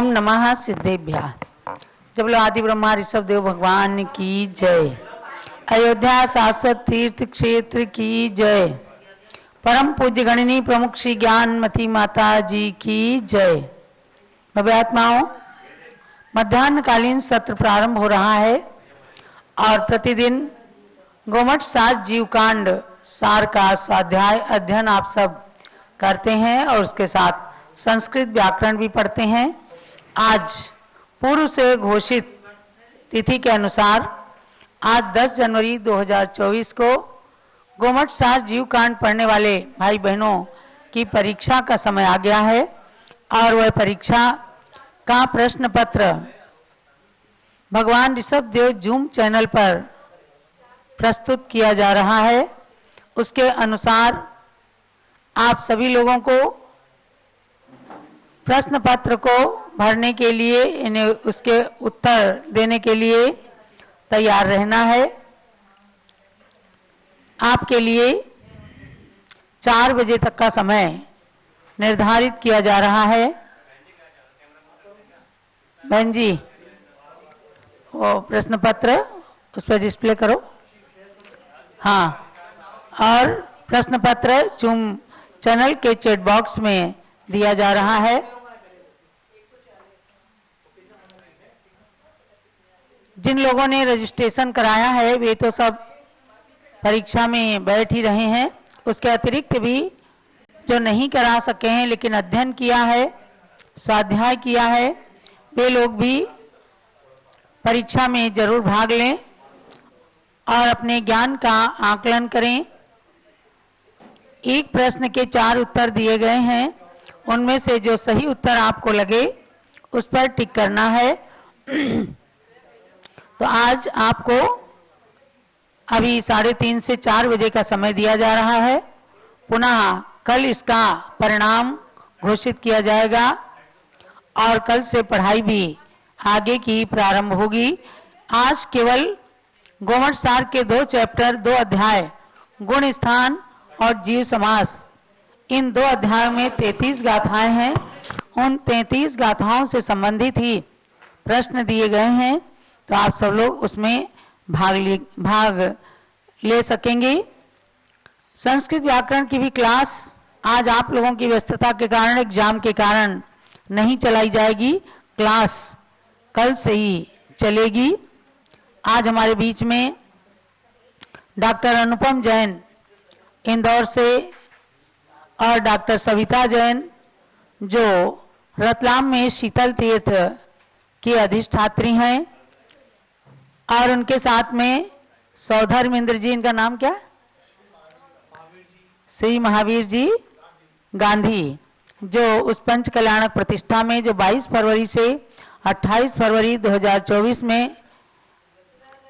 नमः सिद्धेभ्यः। जब बोलो आदि ब्रह्मा ऋषभ देव भगवान की जय। अयोध्या शाश्वत तीर्थ क्षेत्र की जय। परम पूज्य गणनी प्रमुख श्री ज्ञानमती माता जी की जय। भव्य आत्माओं, मध्याह्नकालीन सत्र प्रारंभ हो रहा है और प्रतिदिन गोमठ सार जीवकांड सार का स्वाध्याय अध्ययन आप सब करते हैं और उसके साथ संस्कृत व्याकरण भी पढ़ते हैं। आज पूर्व से घोषित तिथि के अनुसार आज 10 जनवरी 2024 को गोमठ सार जीवकांड पढ़ने वाले भाई बहनों की परीक्षा का समय आ गया है और वह परीक्षा का प्रश्न पत्र भगवान ऋषभ देव जूम चैनल पर प्रस्तुत किया जा रहा है। उसके अनुसार आप सभी लोगों को प्रश्न पत्र को भरने के लिए, इन्हें उसके उत्तर देने के लिए तैयार रहना है। आपके लिए 4 बजे तक का समय निर्धारित किया जा रहा है। बहन जी, वो प्रश्न पत्र उस पर डिस्प्ले करो। हाँ, और प्रश्न पत्र जूम चैनल के चैट बॉक्स में दिया जा रहा है। जिन लोगों ने रजिस्ट्रेशन कराया है वे तो सब परीक्षा में बैठ ही रहे हैं। उसके अतिरिक्त भी जो नहीं करा सके हैं लेकिन अध्ययन किया है, स्वाध्याय किया है, वे लोग भी परीक्षा में जरूर भाग लें और अपने ज्ञान का आकलन करें। एक प्रश्न के 4 उत्तर दिए गए हैं, उनमें से जो सही उत्तर आपको लगे उस पर टिक करना है। तो आज आपको अभी 3:30 से 4 बजे का समय दिया जा रहा है। पुनः कल इसका परिणाम घोषित किया जाएगा और कल से पढ़ाई भी आगे की प्रारंभ होगी। आज केवल गोमठ सार के 2 चैप्टर, 2 अध्याय, गुण स्थान और जीव समास, इन 2 अध्यायों में 33 गाथाएं हैं। उन 33 गाथाओं से संबंधित ही प्रश्न दिए गए हैं, तो आप सब लोग उसमें भाग ले सकेंगे। संस्कृत व्याकरण की भी क्लास आज आप लोगों की व्यस्तता के कारण, एग्जाम के कारण नहीं चलाई जाएगी। क्लास कल से ही चलेगी। आज हमारे बीच में डॉक्टर अनुपम जैन इंदौर से और डॉक्टर सविता जैन जो रतलाम में शीतल तीर्थ की अधिष्ठात्री हैं, और उनके साथ में सौधर्मेंद्र जी, इनका नाम क्या, श्री महावीर जी गांधी, जो उस पंच कल्याणक प्रतिष्ठा में जो 22 फरवरी से 28 फरवरी 2024 में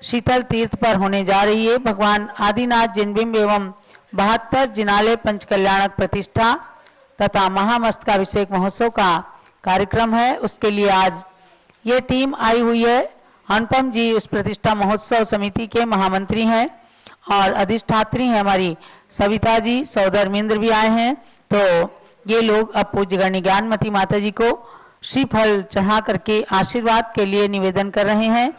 शीतल तीर्थ पर होने जा रही है। भगवान आदिनाथ जिनबिंब एवं 72 जिनालय पंच कल्याणक प्रतिष्ठा तथा महामस्तकाभिषेक महोत्सव का कार्यक्रम है। उसके लिए आज ये टीम आई हुई है। अनुपम जी उस प्रतिष्ठा महोत्सव समिति के महामंत्री हैं और अधिष्ठात्री हैं हमारी सविता जी, सौधर्मेंद्र भी आए हैं। तो ये लोग अब पूज्य गणनी ज्ञानमती माता जी को श्रीफल चढ़ा करके आशीर्वाद के लिए निवेदन कर रहे हैं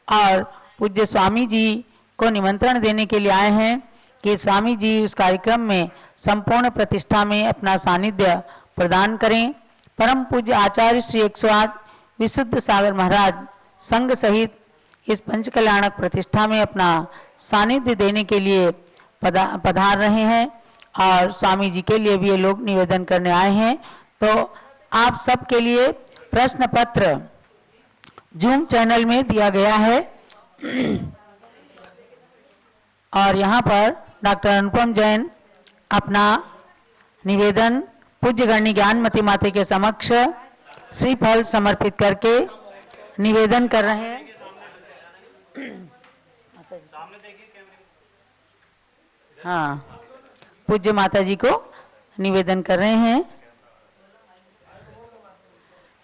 और पूज्य स्वामी जी को निमंत्रण देने के लिए आए हैं कि स्वामी जी उस कार्यक्रम में संपूर्ण प्रतिष्ठा में अपना सानिध्य प्रदान करें। परम पूज्य आचार्य श्री 108 विशुद्ध सागर महाराज संघ सहित इस पंच कल्याणक प्रतिष्ठा में अपना सानिध्य देने के लिए पधार रहे हैं और स्वामी जी के लिए भी ये लोग निवेदन करने आए हैं। तो आप सब के लिए प्रश्न पत्र जूम चैनल में दिया गया है और यहाँ पर डॉक्टर अनुपम जैन अपना निवेदन पूज्य गणनी ज्ञानमती माता के समक्ष श्रीफल समर्पित करके निवेदन कर रहे हैं। हाँ, पूज्य माता जी को निवेदन कर रहे हैं।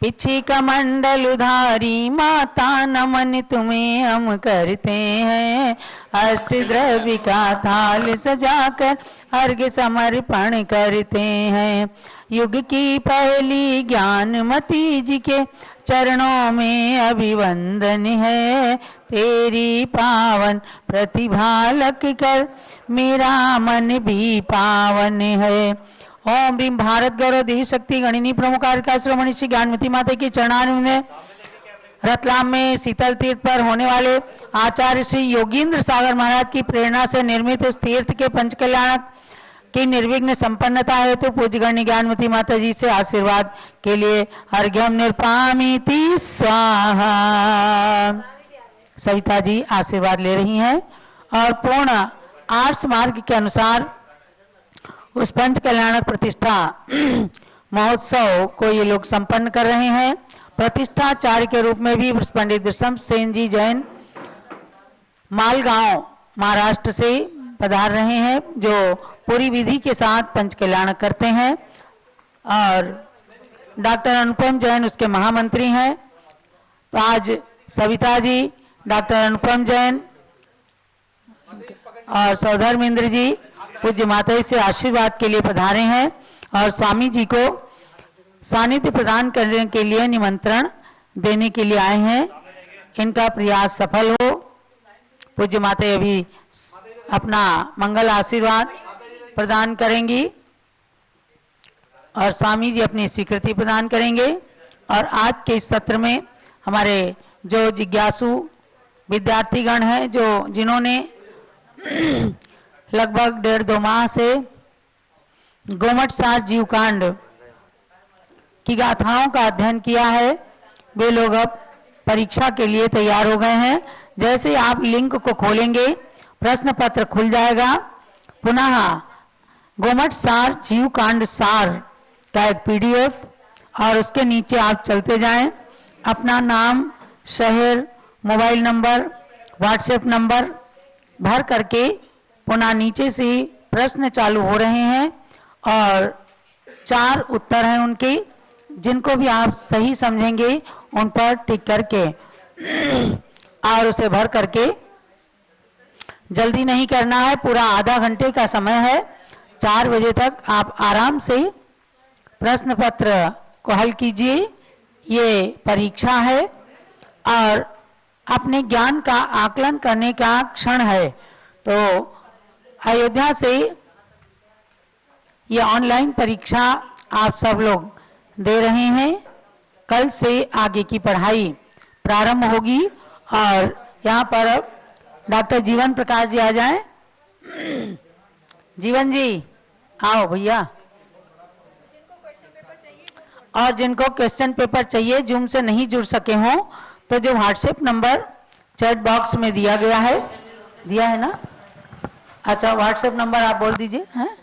पिछी कमंडल उधारी माता नमन तुम्हें हम करते हैं, अष्ट द्रव्य का थाल सजाकर अर्घ्य समर्पण करते हैं। युग की पहली ज्ञानमती जी के चरणों में अभिवंदन है। तेरी पावन प्रतिभा लग कर मेरा मन भी पावन है। ओम भीम भारत गौरव देवी शक्ति गणिनी प्रमुख श्रोमणी श्री ज्ञानमती माता की चरणारविंद में रतलाम में शीतल तीर्थ पर होने वाले आचार्य श्री योगींद्र सागर महाराज की प्रेरणा से निर्मित इस तीर्थ के पंचकल्याणक की निर्विघ्न संपन्नता है तो पूज्य गण्य ज्ञानमती माता जी से आशीर्वाद के लिए अर्घ्यम निर्पामिति स्वाहा। सविता जी आशीर्वाद ले रही हैं और पूर्ण आर्ष मार्ग के अनुसार उस पंच कल्याणक प्रतिष्ठा महोत्सव को ये लोग संपन्न कर रहे हैं। प्रतिष्ठाचार्य के रूप में भी पंडित विषम सेन जी जैन मालगांव महाराष्ट्र से पधार रहे हैं, जो पूरी विधि के साथ पंच कल्याण करते हैं, और डॉक्टर अनुपम जैन उसके महामंत्री हैं। तो आज सविता जी, डॉक्टर अनुपम जैन और सौधर्मेंद्र जी पूज्य माता से आशीर्वाद के लिए पधारे हैं और स्वामी जी को सानिध्य प्रदान करने के लिए निमंत्रण देने के लिए आए हैं। इनका प्रयास सफल हो। पूज्य माता अभी अपना मंगल आशीर्वाद प्रदान करेंगी और स्वामी जी अपनी स्वीकृति प्रदान करेंगे। और आज के इस सत्र में हमारे जो जिज्ञासु विद्यार्थीगण हैं, जो जिन्होंने लगभग 1.5-2 माह से गोमट सार जीवकांड की गाथाओं का अध्ययन किया है, वे लोग अब परीक्षा के लिए तैयार हो गए हैं। जैसे आप लिंक को खोलेंगे प्रश्न पत्र खुल जाएगा। पुनः गोमट सार जीवकांड सार का एक पीडीएफ और उसके नीचे आप चलते जाएं, अपना नाम, शहर, मोबाइल नंबर, व्हाट्सएप नंबर भर करके पुनः नीचे से प्रश्न चालू हो रहे हैं और 4 उत्तर हैं उनके, जिनको भी आप सही समझेंगे उन पर टिक करके और उसे भर करके, जल्दी नहीं करना है, पूरा आधा घंटे का समय है। 4 बजे तक आप आराम से प्रश्न पत्र को हल कीजिए। ये परीक्षा है और अपने ज्ञान का आकलन करने का क्षण है। तो अयोध्या से ये ऑनलाइन परीक्षा आप सब लोग दे रहे हैं। कल से आगे की पढ़ाई प्रारंभ होगी और यहाँ पर डॉक्टर जीवन प्रकाश जी आ जाएं। जीवन जी आओ भैया। और जिनको क्वेश्चन पेपर चाहिए, जूम से नहीं जुड़ सके हों, तो जो व्हाट्सएप नंबर चैट बॉक्स में दिया गया है, दिया है ना? अच्छा, व्हाट्सएप नंबर आप बोल दीजिए। हैं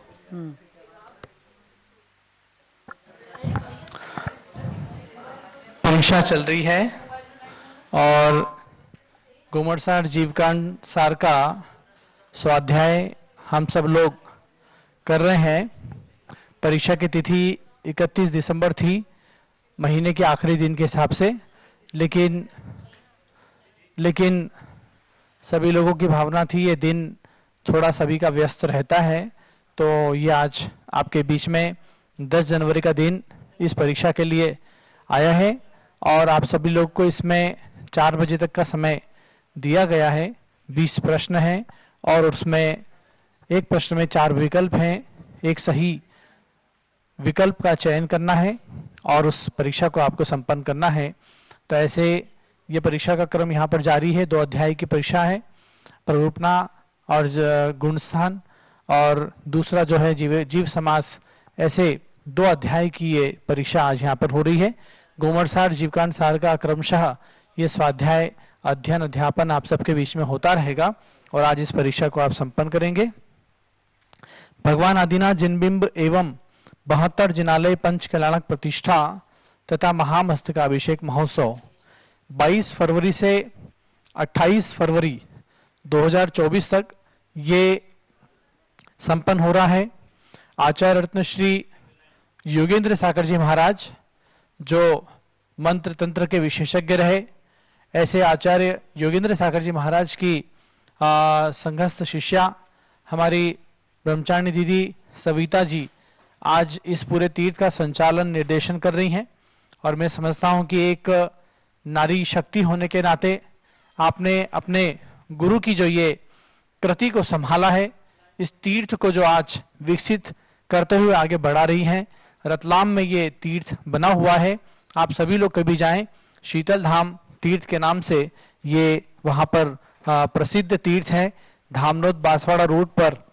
परीक्षा चल रही है और गोमट सार जीवकांड सार का स्वाध्याय हम सब लोग कर रहे हैं। परीक्षा की तिथि 31 दिसंबर थी, महीने के आखिरी दिन के हिसाब से, लेकिन सभी लोगों की भावना थी ये दिन थोड़ा सभी का व्यस्त रहता है, तो ये आज आपके बीच में 10 जनवरी का दिन इस परीक्षा के लिए आया है और आप सभी लोग को इसमें 4 बजे तक का समय दिया गया है। 20 प्रश्न हैं और उसमें एक प्रश्न में 4 विकल्प हैं। एक सही विकल्प का चयन करना है और उस परीक्षा को आपको संपन्न करना है। तो ऐसे ये परीक्षा का क्रम यहाँ पर जारी है। 2 अध्याय की परीक्षा है, प्ररूपणा और गुणस्थान, और दूसरा जो है जीव समास। ऐसे 2 अध्याय की ये परीक्षा आज यहाँ पर हो रही है। गोमट सार जीवकांड सार का क्रमशः ये स्वाध्याय अध्ययन अध्यापन आप सबके बीच में होता रहेगा और आज इस परीक्षा को आप संपन्न करेंगे। भगवान आदिनाथ जिनबिंब एवं 72 जिनालय पंच कल्याणक प्रतिष्ठा तथा महामस्तकाभिषेक महोत्सव 22 फरवरी से 28 फरवरी 2024 तक ये संपन्न हो रहा है। आचार्य रत्न श्री योगेंद्र सागर जी महाराज, जो मंत्र तंत्र के विशेषज्ञ रहे, ऐसे आचार्य योगेंद्र सागर जी महाराज की संघस्थ शिष्या हमारी ब्रह्मचारिणी दीदी सविता जी आज इस पूरे तीर्थ का संचालन निर्देशन कर रही हैं। और मैं समझता हूं कि एक नारी शक्ति होने के नाते आपने अपने गुरु की जो ये कृति को संभाला है, इस तीर्थ को जो आज विकसित करते हुए आगे बढ़ा रही हैं। रतलाम में ये तीर्थ बना हुआ है, आप सभी लोग कभी जाएं, शीतल धाम तीर्थ के नाम से ये वहां पर प्रसिद्ध तीर्थ है। धामनोद बांसवाड़ा रोड पर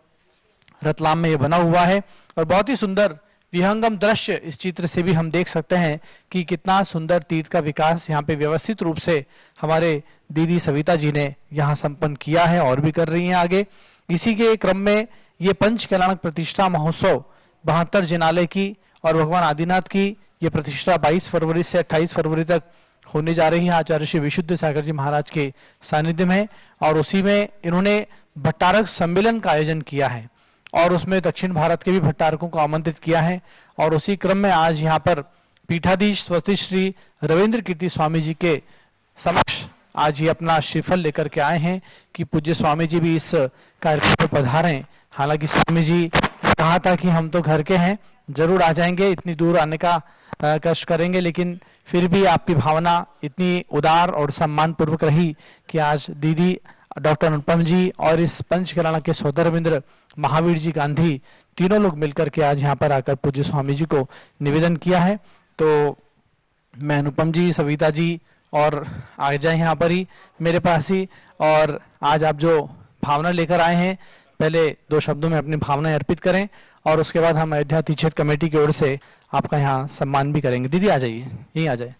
रतलाम में ये बना हुआ है और बहुत ही सुंदर विहंगम दृश्य इस चित्र से भी हम देख सकते हैं कि कितना सुंदर तीर्थ का विकास यहाँ पे व्यवस्थित रूप से हमारे दीदी सविता जी ने यहाँ संपन्न किया है और भी कर रही हैं आगे। इसी के क्रम में ये पंच कल्याणक प्रतिष्ठा महोत्सव 72 जिनालय की और भगवान आदिनाथ की ये प्रतिष्ठा 22 फरवरी से 28 फरवरी तक होने जा रही है आचार्य श्री विशुद्ध सागर जी महाराज के सानिध्य में। और उसी में इन्होंने भट्टारक सम्मेलन का आयोजन किया है और उसमें दक्षिण भारत के भी भट्टारकों को आमंत्रित किया है। और उसी क्रम में आज यहाँ पर पीठाधीश स्वस्ति श्री रविंद्र कीर्ति स्वामी जी के समक्ष आज ये अपना श्रीफल लेकर के आए हैं कि पूज्य स्वामी जी भी इस कार्यक्रम में पधारें। हालांकि स्वामी जी कहा था कि हम तो घर के हैं, जरूर आ जाएंगे, इतनी दूर आने का कष्ट करेंगे, लेकिन फिर भी आपकी भावना इतनी उदार और सम्मान पूर्वक रही कि आज दीदी डॉक्टर अनुपम जी और इस पंचकल्याण के सौदर रविंद्र महावीर जी गांधी तीनों लोग मिलकर के आज यहाँ पर आकर पूज्य स्वामी जी को निवेदन किया है। तो मैं अनुपम जी, सविता जी और आ जाए यहाँ पर ही मेरे पास ही, और आज आप जो भावना लेकर आए हैं पहले 2 शब्दों में अपनी भावनाएं अर्पित करें और उसके बाद हम अयोध्या तीर्थ कमेटी की ओर से आपका यहाँ सम्मान भी करेंगे। दीदी आ जाइए, यहीं आ जाए।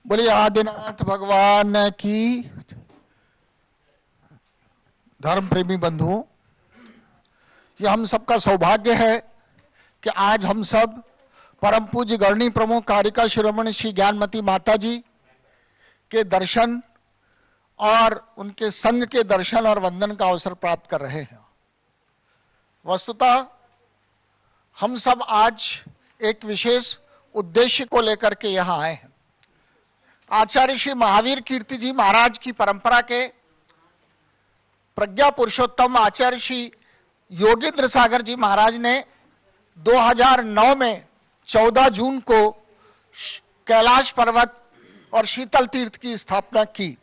बोलिए आदिनाथ भगवान की। धर्म प्रेमी बंधुओं, ये हम सबका सौभाग्य है कि आज हम सब परम पूज्य गणनी प्रमुख कारिका शिरोमणि श्री ज्ञानमती माता जी के दर्शन और उनके संग के दर्शन और वंदन का अवसर प्राप्त कर रहे हैं। वस्तुतः हम सब आज एक विशेष उद्देश्य को लेकर के यहाँ आए हैं। आचार्य श्री महावीर कीर्ति जी महाराज की परंपरा के प्रज्ञा पुरुषोत्तम आचार्य श्री योगेंद्र सागर जी महाराज ने 2009 में 14 जून को कैलाश पर्वत और शीतल तीर्थ की स्थापना की।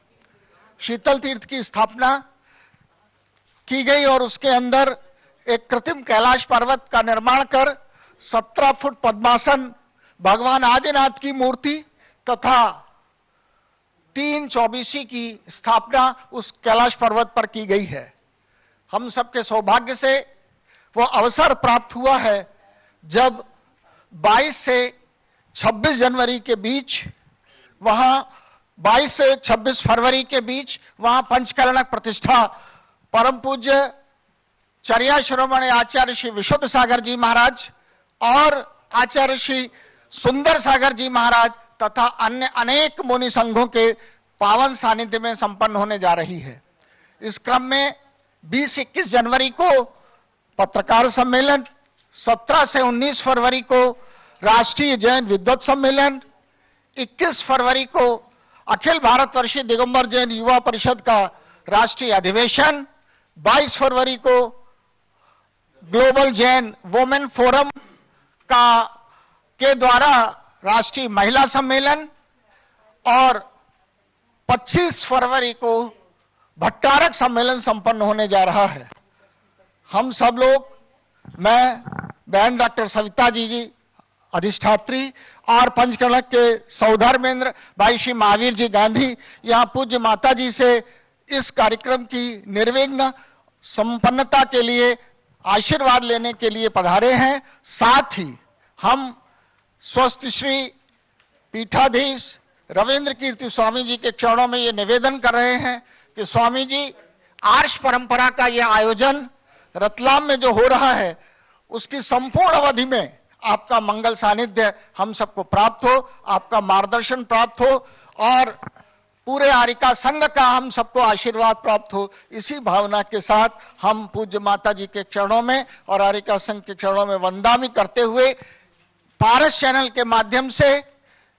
शीतल तीर्थ की स्थापना की गई और उसके अंदर एक कृत्रिम कैलाश पर्वत का निर्माण कर 17 फुट पद्मासन भगवान आदिनाथ की मूर्ति तथा 3 चौबीसी की स्थापना उस कैलाश पर्वत पर की गई है। हम सबके सौभाग्य से वो अवसर प्राप्त हुआ है जब 22 से 26 जनवरी के बीच वहां 22 से 26 फरवरी के बीच वहां पंचकल्याणक प्रतिष्ठा परम पूज्य चर्या शिरोमणि आचार्य श्री विशुद्ध सागर जी महाराज और आचार्य श्री सुंदर सागर जी महाराज तथा अन्य अनेक मुनि संघों के पावन सानिध्य में संपन्न होने जा रही है। इस क्रम में 20-21 जनवरी को पत्रकार सम्मेलन, 17 से 19 फरवरी को राष्ट्रीय जैन विद्वत सम्मेलन, 21 फरवरी को अखिल भारतवर्षीय दिगंबर जैन युवा परिषद का राष्ट्रीय अधिवेशन, 22 फरवरी को ग्लोबल जैन वुमेन फोरम के द्वारा राष्ट्रीय महिला सम्मेलन और 25 फरवरी को भट्टारक सम्मेलन संपन्न होने जा रहा है। हम सब लोग, मैं, बहन डॉक्टर सविता जी अधिष्ठात्री और पंचकल्याणक के सौधर्मेंद्र भाई श्री महावीर जी गांधी यहाँ पूज्य माता जी से इस कार्यक्रम की निर्विघ्न संपन्नता के लिए आशीर्वाद लेने के लिए पधारे हैं। साथ ही हम स्वस्थ श्री पीठाधीश रविंद्र कीर्ति स्वामी जी के चरणों में ये निवेदन कर रहे हैं कि स्वामी जी, आर्ष परंपरा का ये आयोजन रतलाम में जो हो रहा है उसकी संपूर्ण अवधि में आपका मंगल सानिध्य हम सबको प्राप्त हो, आपका मार्गदर्शन प्राप्त हो और पूरे आरिका संघ का हम सबको आशीर्वाद प्राप्त हो। इसी भावना के साथ हम पूज्य माता जी के चरणों में और आरिका संघ के चरणों में वंदना करते हुए पारस चैनल के माध्यम से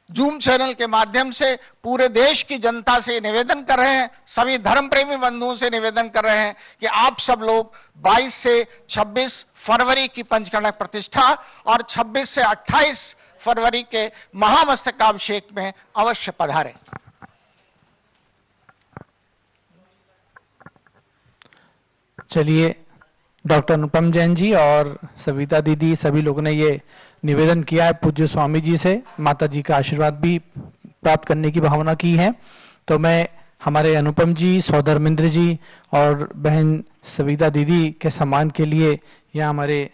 जूम चैनल के माध्यम से पूरे देश की जनता से निवेदन कर रहे हैं, सभी धर्म प्रेमी बंधुओं से निवेदन कर रहे हैं कि आप सब लोग 22 से 26 फरवरी की पंचकर्णक प्रतिष्ठा और 26 से 28 फरवरी के महामस्तकाभिषेक में अवश्य पधारें। चलिए, डॉक्टर अनुपम जैन जी और सविता दीदी सभी लोगों ने ये निवेदन किया है पूज्य स्वामी जी से, माता जी का आशीर्वाद भी प्राप्त करने की भावना की है। तो मैं हमारे अनुपम जी, सौधर्मेंद्र जी और बहन सविता दीदी के सम्मान के लिए यहाँ हमारे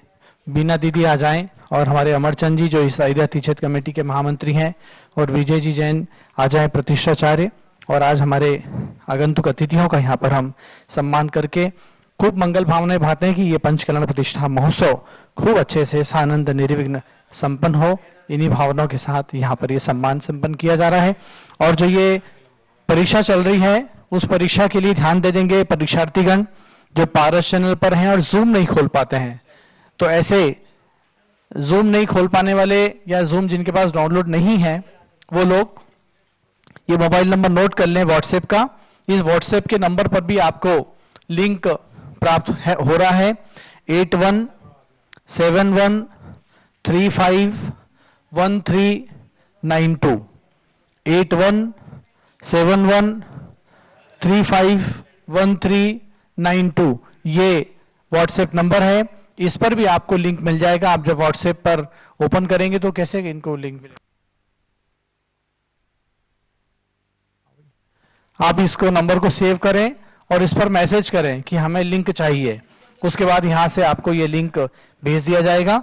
बीना दीदी आ जाएं, और हमारे अमरचंद जी जो इस अयोध्या तीर्थ कमेटी के महामंत्री हैं, और विजय जी जैन आ जाएं प्रतिष्ठाचार्य। और आज हमारे आगंतुक अतिथियों का यहाँ पर हम सम्मान करके खूब मंगल भावनाएं भाते हैं कि ये पंचकल्याण प्रतिष्ठा महोत्सव खूब अच्छे से सानंद निर्विघ्न संपन्न हो। इन्हीं भावनाओं के साथ यहाँ पर ये सम्मान संपन्न किया जा रहा है। और जो ये परीक्षा चल रही है उस परीक्षा के लिए ध्यान दे देंगे परीक्षार्थीगण जो पारस चैनल पर हैं और जूम नहीं खोल पाते हैं। तो ऐसे जूम नहीं खोल पाने वाले या जूम जिनके पास डाउनलोड नहीं है वो लोग ये मोबाइल नंबर नोट कर लें व्हाट्सएप का। इस व्हाट्सएप के नंबर पर भी आपको लिंक प्राप्त हो रहा है 8171351392 8171351392 ये व्हाट्सएप नंबर है। इस पर भी आपको लिंक मिल जाएगा। आप जब व्हाट्सएप पर ओपन करेंगे तो कैसे इनको लिंक मिलेगा, आप इसको नंबर को सेव करें और इस पर मैसेज करें कि हमें लिंक चाहिए। उसके बाद यहां से आपको ये लिंक भेज दिया जाएगा।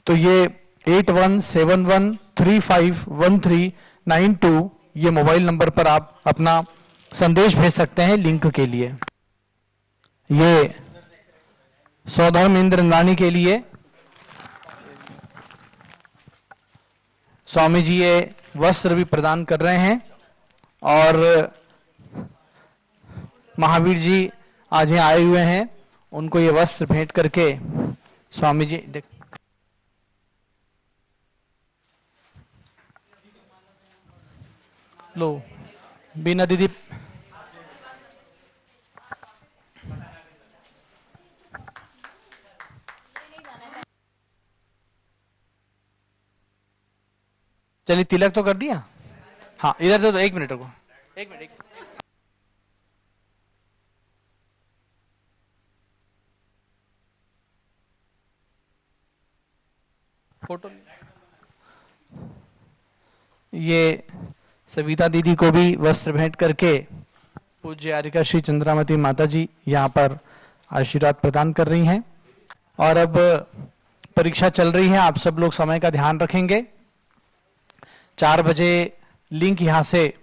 तो ये 8171351392 ये मोबाइल नंबर पर आप अपना संदेश भेज सकते हैं लिंक के लिए। ये सौधर्मेंद्र रानी के लिए स्वामी जी ये वस्त्र भी प्रदान कर रहे हैं, और महावीर जी आज यहाँ आए हुए हैं, उनको ये वस्त्र भेंट करके स्वामी जी देख लो। बीना दीदी चलिए, तिलक तो कर दिया। हाँ, इधर तो 1 मिनट रुको, 1 मिनट। फोटो ये सविता दीदी को भी वस्त्र भेंट करके पूज्य आर्यका श्री चंद्रामती माता जी यहाँ पर आशीर्वाद प्रदान कर रही हैं। और अब परीक्षा चल रही है, आप सब लोग समय का ध्यान रखेंगे। 4 बजे लिंक यहाँ से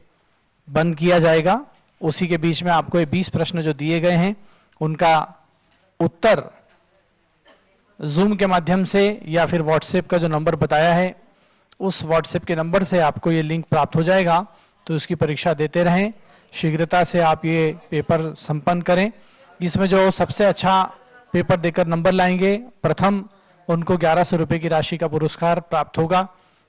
बंद किया जाएगा। उसी के बीच में आपको ये 20 प्रश्न जो दिए गए हैं उनका उत्तर जूम के माध्यम से या फिर व्हाट्सएप का जो नंबर बताया है उस व्हाट्सएप के नंबर से आपको ये लिंक प्राप्त हो जाएगा। तो इसकी परीक्षा देते रहें, शीघ्रता से आप ये पेपर संपन्न करें। इसमें जो सबसे अच्छा पेपर देकर नंबर लाएंगे प्रथम उनको 1100 रुपये की राशि का पुरस्कार प्राप्त होगा,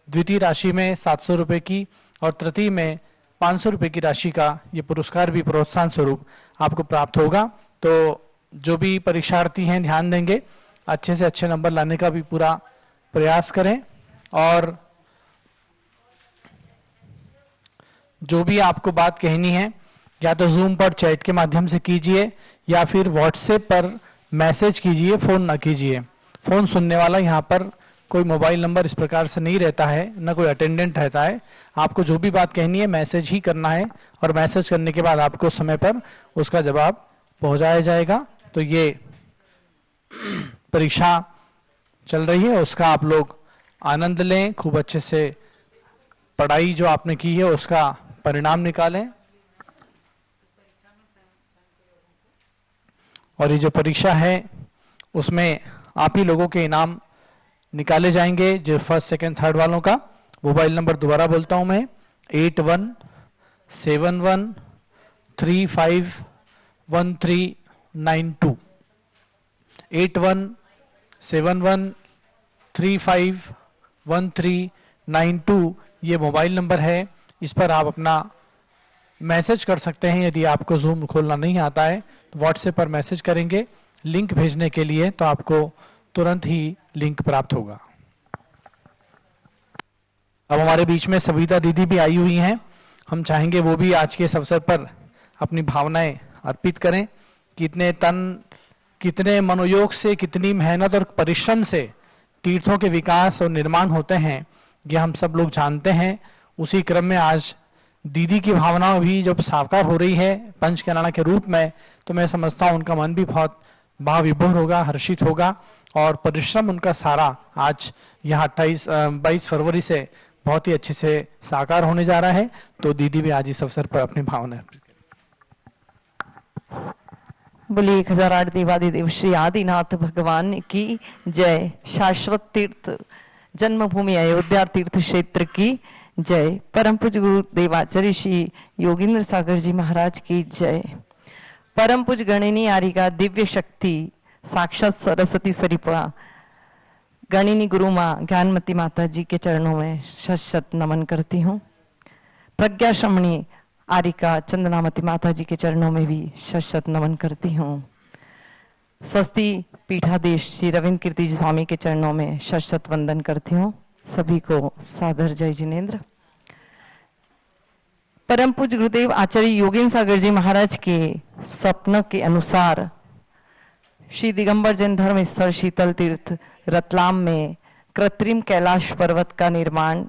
द्वितीय राशि में 700 रुपये की और तृतीय में 500 रुपये की राशि का ये पुरस्कार भी प्रोत्साहन स्वरूप आपको प्राप्त होगा। तो जो भी परीक्षार्थी हैं ध्यान देंगे, अच्छे से अच्छे नंबर लाने का भी पूरा प्रयास करें। और जो भी आपको बात कहनी है या तो जूम पर चैट के माध्यम से कीजिए या फिर व्हाट्सएप पर मैसेज कीजिए, फोन ना कीजिए। फोन सुनने वाला यहाँ पर कोई मोबाइल नंबर इस प्रकार से नहीं रहता है, न कोई अटेंडेंट रहता है। आपको जो भी बात कहनी है मैसेज ही करना है और मैसेज करने के बाद आपको समय पर उसका जवाब पहुंचाया जाएगा। तो ये परीक्षा चल रही है, उसका आप लोग आनंद लें, खूब अच्छे से पढ़ाई जो आपने की है उसका परिणाम निकालें। और ये जो परीक्षा है उसमें आप ही लोगों के इनाम निकाले जाएंगे। जो फर्स्ट सेकंड थर्ड वालों का मोबाइल नंबर दोबारा बोलता हूं मैं 8171351392 8171351392 ये मोबाइल नंबर है, इस पर आप अपना मैसेज कर सकते हैं। यदि आपको जूम खोलना नहीं आता है तो व्हाट्सएप पर मैसेज करेंगे लिंक भेजने के लिए, तो आपको तुरंत ही लिंक प्राप्त होगा। अब हमारे बीच में सविता दीदी भी आई हुई हैं, हम चाहेंगे वो भी आज के इस अवसर पर अपनी भावनाएं अर्पित करें। कितने मनोयोग से, कितनी मेहनत और परिश्रम से तीर्थों के विकास और निर्माण होते हैं, ये हम सब लोग जानते हैं। उसी क्रम में आज दीदी की भावना भी जब साकार हो रही है पंच कल्याणक के रूप में, तो मैं समझता हूँ उनका मन भी बहुत भाव विभोर होगा, हर्षित होगा, और परिश्रम उनका सारा आज यहाँ 22 फरवरी से बहुत ही अच्छे से साकार होने जा रहा है। तो दीदी भी आज इस अवसर पर अपनी भावना। बोलिए 1008 देवादिदेव श्री आदिनाथ भगवान की जय। शाश्वत तीर्थ जन्मभूमि अयोध्या तीर्थ क्षेत्र की जय। परम पूज्य गुरु देवाचार्य श्री योगेंद्र सागर जी महाराज की जय। परम पूज्य गणिनी आरिका दिव्य शक्ति साक्षात सरस्वती स्वरूपा गणिनी गुरु माँ ज्ञानमती माता जी के चरणों में शत शत नमन करती हूँ। प्रज्ञा श्रमणी आरिका चंदनामती माता जी के चरणों में भी शत शत नमन करती हूँ। स्वस्ति पीठाधीश श्री रविंद्र कीर्ति जी स्वामी के चरणों में शत शत वंदन करती हूँ। सभी को सादर जय जिनेन्द्र। परम पूज्य गुरुदेव आचार्य योगेंद्र सागर जी महाराज के स्वप्न के अनुसार श्री दिगंबर जैन धर्म स्थल शीतल तीर्थ रतलाम में कृत्रिम कैलाश पर्वत का निर्माण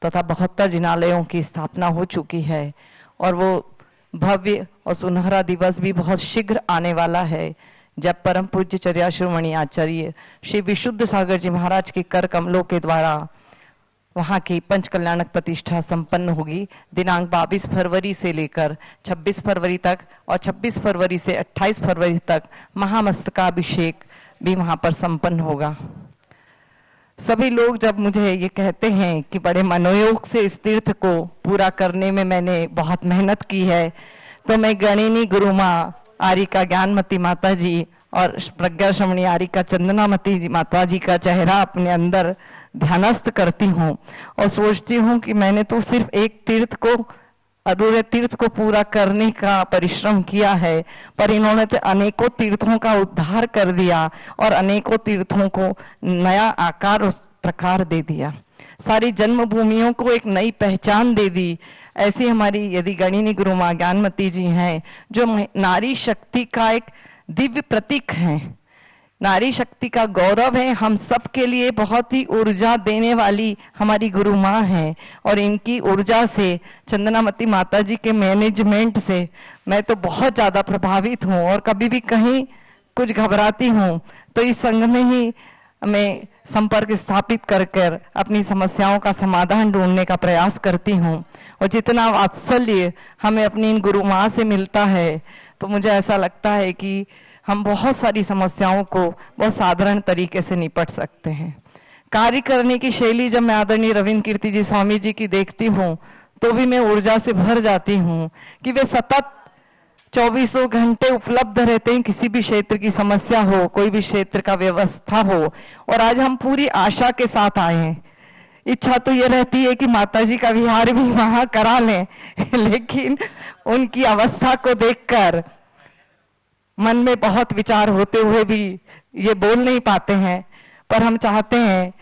तथा 72 जिनालयों की स्थापना हो चुकी है, और वो भव्य और सुनहरा दिवस भी बहुत शीघ्र आने वाला है जब परम पूज्य चर्याश्रोमणि आचार्य श्री विशुद्ध सागर जी महाराज के कर कमलों के द्वारा वहाँ की पंच कल्याणक प्रतिष्ठा संपन्न होगी। दिनांक 22 फरवरी से लेकर 26 फरवरी तक और 26 फरवरी से 28 फरवरी तक महामस्तकाभिषेक भी वहाँ पर संपन्न होगा। सभी लोग जब मुझे ये कहते हैं कि बड़े मनोयोग से इस तीर्थ को पूरा करने में मैंने बहुत मेहनत की है, तो मैं गणिनी गुरु माँ आरिका ज्ञानमती माता जी और प्रज्ञा श्रमणी आरिका चंदनामती माता जी का चेहरा अपने अंदर ध्यानस्थ करती हूँ और सोचती हूँ कि मैंने तो सिर्फ एक तीर्थ को, अधूरे तीर्थ को पूरा करने का परिश्रम किया है, पर इन्होंने तो अनेकों तीर्थों का उद्धार कर दिया और अनेकों तीर्थों को नया आकार और प्रकार दे दिया, सारी जन्मभूमियों को एक नई पहचान दे दी। ऐसी हमारी यदि गणिनी गुरु माँ ज्ञानमती जी हैं, जो नारी शक्ति का एक दिव्य प्रतीक है, नारी शक्ति का गौरव है, हम सब के लिए बहुत ही ऊर्जा देने वाली हमारी गुरु माँ हैं। और इनकी ऊर्जा से, चंदनामती माता जी के मैनेजमेंट से मैं तो बहुत ज्यादा प्रभावित हूँ, और कभी भी कहीं कुछ घबराती हूँ तो इस संघ में ही मैं संपर्क स्थापित कर कर अपनी समस्याओं का समाधान ढूंढने का प्रयास करती हूँ। और जितना वात्सल्य हमें अपनी इन गुरु माँ से मिलता है, तो मुझे ऐसा लगता है कि हम बहुत सारी समस्याओं को बहुत साधारण तरीके से निपट सकते हैं। कार्य करने की शैली जब मैं आदरणीय रविंद्र कीर्ति जी स्वामी जी की देखती हूँ, तो भी मैं ऊर्जा से भर जाती हूँ कि वे सतत 24 घंटे उपलब्ध रहते हैं, किसी भी क्षेत्र की समस्या हो, कोई भी क्षेत्र का व्यवस्था हो। और आज हम पूरी आशा के साथ आए हैं। इच्छा तो ये रहती है कि माताजी का विहार भी वहां करा लें लेकिन उनकी अवस्था को देखकर मन में बहुत विचार होते हुए भी ये बोल नहीं पाते हैं, पर हम चाहते हैं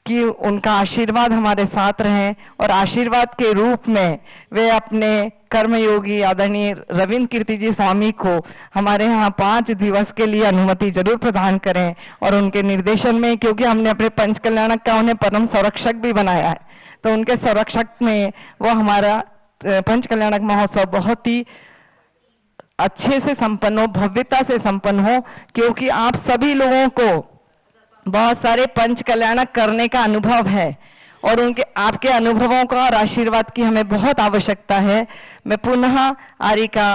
कि उनका आशीर्वाद हमारे साथ रहे, और आशीर्वाद के रूप में वे अपने कर्मयोगी आदरणीय रविंद्र कीर्ति जी स्वामी को हमारे यहाँ 5 दिवस के लिए अनुमति जरूर प्रदान करें। और उनके निर्देशन में, क्योंकि हमने अपने पंच कल्याणक का उन्हें परम संरक्षक भी बनाया है, तो उनके संरक्षक में वो हमारा पंच कल्याणक महोत्सव बहुत ही अच्छे से संपन्न हो, भव्यता से संपन्न हो, क्योंकि आप सभी लोगों को बहुत सारे पंच कल्याणक करने का अनुभव है और उनके आपके अनुभवों का और आशीर्वाद की हमें बहुत आवश्यकता है। मैं पुनः आरिका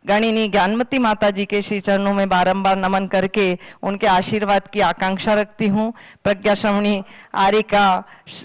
गणिनी ज्ञानमती माता जी के श्री चरणों में बारंबार नमन करके उनके आशीर्वाद की आकांक्षा रखती हूँ। प्रज्ञा श्रवणी आरिका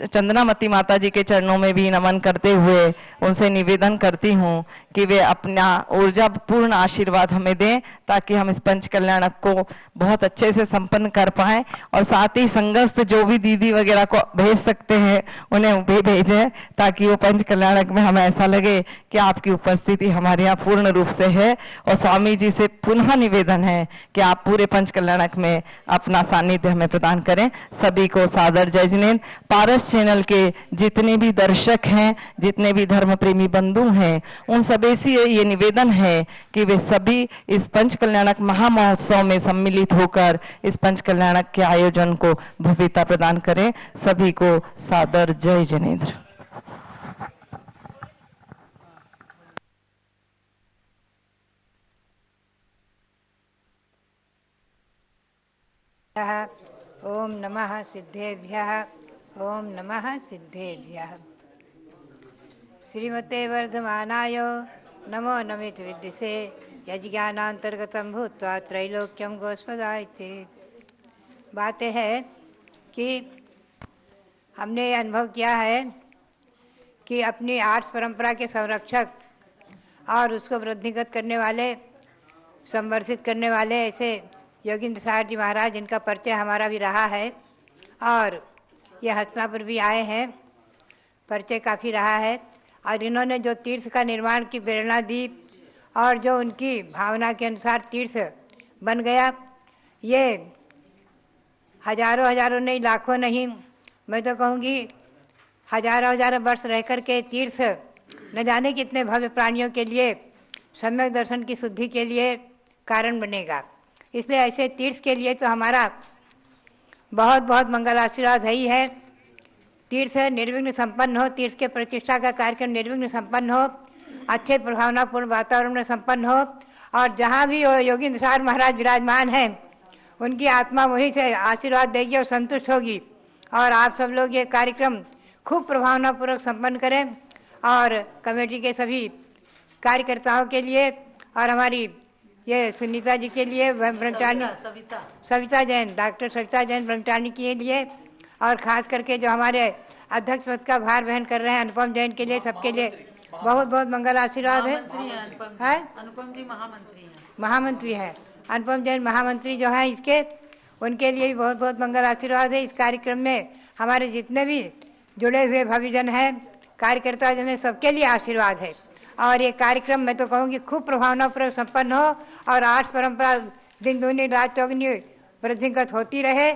चंदनामती माता जी के चरणों में भी नमन करते हुए उनसे निवेदन करती हूँ कि वे अपना ऊर्जा पूर्ण आशीर्वाद हमें दें, ताकि हम इस पंच कल्याणक को बहुत अच्छे से संपन्न कर पाएं। और साथ ही संगस्थ जो भी दीदी वगैरह को भेज सकते हैं उन्हें भी भेजें, ताकि वो पंच कल्याणक में हमें ऐसा लगे कि आपकी उपस्थिति हमारे यहाँ पूर्ण रूप से है। और स्वामी जी से पुनः निवेदन है कि आप पूरे पंच कल्याणक में अपना सानिध्य हमें प्रदान करें। सभी को सादर जय जिनेंद्र। पारस चैनल के जितने भी दर्शक हैं, जितने भी धर्म प्रेमी बंधु हैं, उन सभी से ये निवेदन है कि वे सभी इस पंच कल्याणक महामहोत्सव में सम्मिलित होकर इस पंच कल्याणक के आयोजन को भव्यता प्रदान करें। सभी को सादर जय जिनेंद्र। ओम नमः सिद्धेभ्यः ओम नमः सिद्धेभ्यः। श्रीमते वर्धमानाय नमो नमित विद्युषे यज्ञानांतर्गतम भूत्वा त्रैलोक्यम गोस्पदायते। बातें है कि हमने ये अनुभव किया है कि अपनी आर्ट्स परंपरा के संरक्षक और उसको वृद्धिगत करने वाले, संवर्धित करने वाले ऐसे योगेंद्र सागर जी महाराज, इनका परिचय हमारा भी रहा है और ये हस्तिनापुर भी आए हैं, परिचय काफ़ी रहा है। और इन्होंने जो तीर्थ का निर्माण की प्रेरणा दी और जो उनकी भावना के अनुसार तीर्थ बन गया, ये हजारों नहीं, लाखों नहीं, मैं तो कहूँगी हजारों वर्ष रह कर के तीर्थ न जाने कितने भव्य प्राणियों के लिए सम्यक दर्शन की शुद्धि के लिए कारण बनेगा। इसलिए ऐसे तीर्थ के लिए तो हमारा बहुत बहुत मंगल आशीर्वाद है ही है। तीर्थ निर्विघ्न संपन्न हो, तीर्थ के प्रतिष्ठा का कार्यक्रम निर्विघ्न संपन्न हो, अच्छे प्रभावनापूर्ण वातावरण में संपन्न हो। और जहाँ भी योगेंद्र सागर महाराज विराजमान हैं, उनकी आत्मा वहीं से आशीर्वाद देगी और संतुष्ट होगी। और आप सब लोग ये कार्यक्रम खूब प्रभावनापूर्वक संपन्न करें। और कमेटी के सभी कार्यकर्ताओं के लिए और हमारी ये सुनीता जी के लिए, ब्रह्मचारिणी सविता जैन, डॉक्टर सविता जैन ब्रह्मचारिणी के लिए, और खास करके जो हमारे अध्यक्ष पद का भार वहन कर रहे हैं अनुपम जैन के लिए, सबके लिए बहुत बहुत मंगल आशीर्वाद है। अनुपम जी महामंत्री हैं, अनुपम जैन महामंत्री जो हैं इसके, उनके लिए भी बहुत बहुत मंगल आशीर्वाद है। इस कार्यक्रम में हमारे जितने भी जुड़े हुए भविजन हैं, कार्यकर्ता जन हैं, सबके लिए आशीर्वाद है। और ये कार्यक्रम मैं तो कहूँगी खूब प्रभावनापूर्वक संपन्न हो और आर्ट्स परंपरा दिन दूनी रात चौगुनी वृद्धिगत होती रहे।